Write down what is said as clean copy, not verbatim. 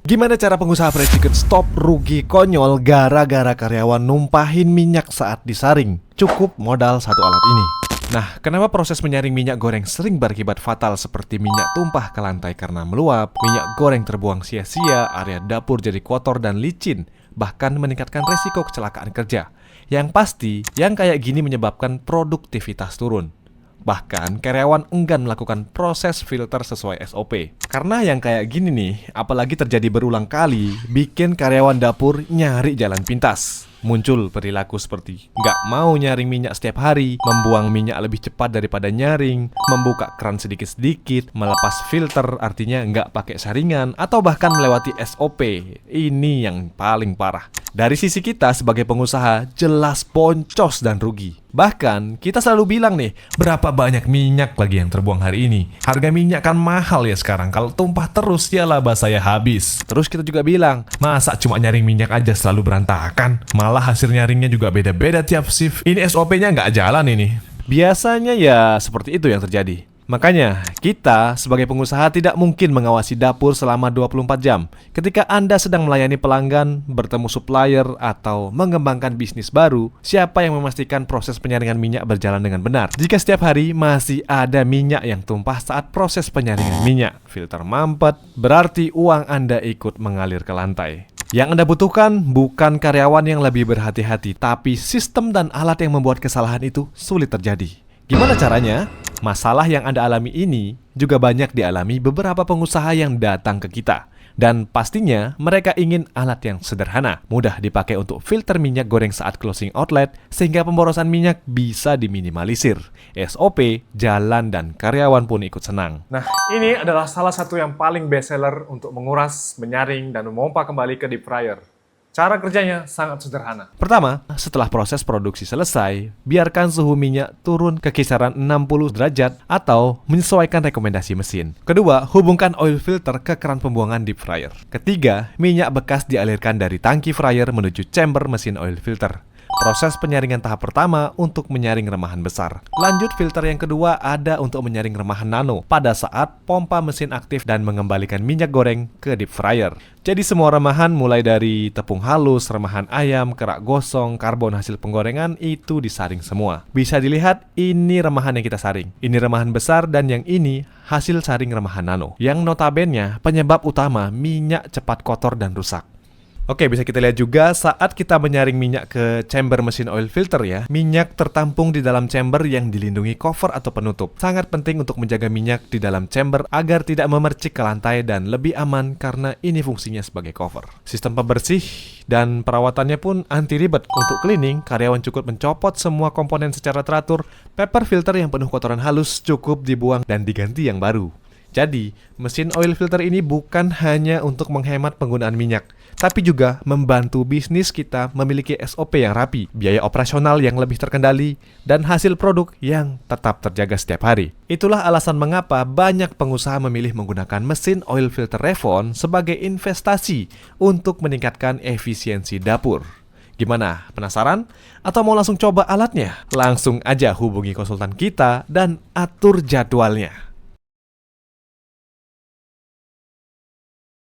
Gimana cara pengusaha fried chicken stop rugi konyol gara-gara karyawan numpahin minyak saat disaring? Cukup modal satu alat ini. Nah, kenapa proses menyaring minyak goreng sering berakibat fatal seperti minyak tumpah ke lantai karena meluap, minyak goreng terbuang sia-sia, area dapur jadi kotor dan licin, bahkan meningkatkan resiko kecelakaan kerja. Yang pasti, yang kayak gini menyebabkan produktivitas turun. Bahkan, karyawan enggan melakukan proses filter sesuai SOP. Karena yang kayak gini nih, apalagi terjadi berulang kali, bikin karyawan dapur nyari jalan pintas. Muncul perilaku seperti nggak mau nyaring minyak setiap hari, membuang minyak lebih cepat daripada nyaring, membuka keran sedikit-sedikit, melepas filter artinya nggak pakai saringan, atau bahkan melewati SOP. Ini yang paling parah. Dari sisi kita sebagai pengusaha, jelas boncos dan rugi. Bahkan, kita selalu bilang nih, berapa banyak minyak lagi yang terbuang hari ini? Harga minyak kan mahal ya sekarang, kalau tumpah terus ya laba saya habis. Terus kita juga bilang, masa cuma nyaring minyak aja selalu berantakan? Malah hasil nyaringnya juga beda-beda tiap shift. Ini SOP-nya nggak jalan ini. Biasanya ya seperti itu yang terjadi. Makanya, kita sebagai pengusaha tidak mungkin mengawasi dapur selama 24 jam. Ketika Anda sedang melayani pelanggan, bertemu supplier, atau mengembangkan bisnis baru, siapa yang memastikan proses penyaringan minyak berjalan dengan benar? Jika setiap hari masih ada minyak yang tumpah saat proses penyaringan minyak, filter mampet, berarti uang Anda ikut mengalir ke lantai. Yang Anda butuhkan bukan karyawan yang lebih berhati-hati, tapi sistem dan alat yang membuat kesalahan itu sulit terjadi. Gimana caranya? Masalah yang Anda alami ini juga banyak dialami beberapa pengusaha yang datang ke kita. Dan pastinya mereka ingin alat yang sederhana, mudah dipakai untuk filter minyak goreng saat closing outlet, sehingga pemborosan minyak bisa diminimalisir. SOP, jalan, dan karyawan pun ikut senang. Nah, ini adalah salah satu yang paling best seller untuk menguras, menyaring, dan memompa kembali ke deep fryer. Cara kerjanya sangat sederhana. Pertama, setelah proses produksi selesai, biarkan suhu minyak turun ke kisaran 60 derajat atau menyesuaikan rekomendasi mesin. Kedua, hubungkan oil filter ke keran pembuangan deep fryer. Ketiga, minyak bekas dialirkan dari tangki fryer menuju chamber mesin oil filter. Proses penyaringan tahap pertama untuk menyaring remahan besar. Lanjut filter yang kedua ada untuk menyaring remahan nano pada saat pompa mesin aktif dan mengembalikan minyak goreng ke deep fryer. Jadi semua remahan mulai dari tepung halus, remahan ayam, kerak gosong, karbon hasil penggorengan itu disaring semua. Bisa dilihat ini remahan yang kita saring. Ini remahan besar dan yang ini hasil saring remahan nano. Yang notabene penyebab utama minyak cepat kotor dan rusak. Oke, bisa kita lihat juga saat kita menyaring minyak ke chamber mesin oil filter ya, minyak tertampung di dalam chamber yang dilindungi cover atau penutup. Sangat penting untuk menjaga minyak di dalam chamber agar tidak memercik ke lantai dan lebih aman karena ini fungsinya sebagai cover. Sistem pembersih dan perawatannya pun anti ribet. Untuk cleaning, karyawan cukup mencopot semua komponen secara teratur. Paper filter yang penuh kotoran halus cukup dibuang dan diganti yang baru. Jadi, mesin oil filter ini bukan hanya untuk menghemat penggunaan minyak, tapi juga membantu bisnis kita memiliki SOP yang rapi, biaya operasional yang lebih terkendali, dan hasil produk yang tetap terjaga setiap hari. Itulah alasan mengapa banyak pengusaha memilih menggunakan mesin oil filter Revon sebagai investasi untuk meningkatkan efisiensi dapur. Gimana? Penasaran? Atau mau langsung coba alatnya? Langsung aja hubungi konsultan kita dan atur jadwalnya.